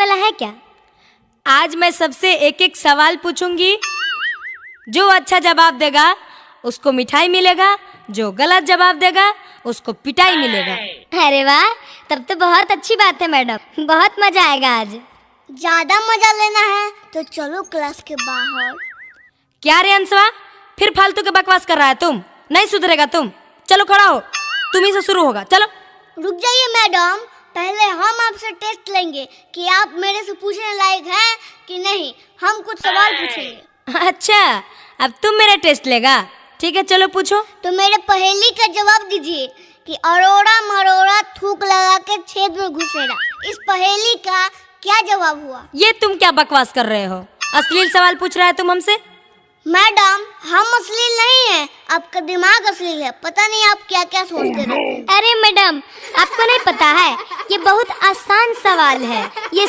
वाला है क्या? आज मैं सबसे एक एक सवाल पूछूंगी। जो अच्छा जवाब देगा उसको मिठाई मिलेगा, जो गलत जवाब देगा उसको पिटाई मिलेगा। अरे वाह, तब तो बहुत अच्छी बात है मैडम, बहुत मजा आएगा आज। ज्यादा मजा लेना है तो चलो क्लास के बाहर। क्या रे अंशवा, फिर फालतू के बकवास कर रहा है तुम? नहीं सुधरेगा तुम। चलो खड़ा हो, तुम्ही से शुरू होगा। चलो। रुक जाइए मैडम, पहले हम आपसे टेस्ट लेंगे कि आप मेरे से पूछने लायक हैं कि नहीं। हम कुछ सवाल पूछेंगे। अच्छा, अब तुम मेरा टेस्ट लेगा? ठीक है, चलो पूछो। तो मेरे पहेली का जवाब दीजिए कि अरोड़ा मरोड़ा थूक लगा के छेद में घुसेड़ा। इस पहेली का क्या जवाब हुआ? ये तुम क्या बकवास कर रहे हो? अश्लील सवाल पूछ रहा है तुम हमसे। मैडम, हम अश्लील नहीं हैं, आपका दिमाग अश्लील है। पता नहीं आप क्या क्या सोचते रहते हैं। अरे मैडम, आपको नहीं पता है, ये बहुत आसान सवाल है। ये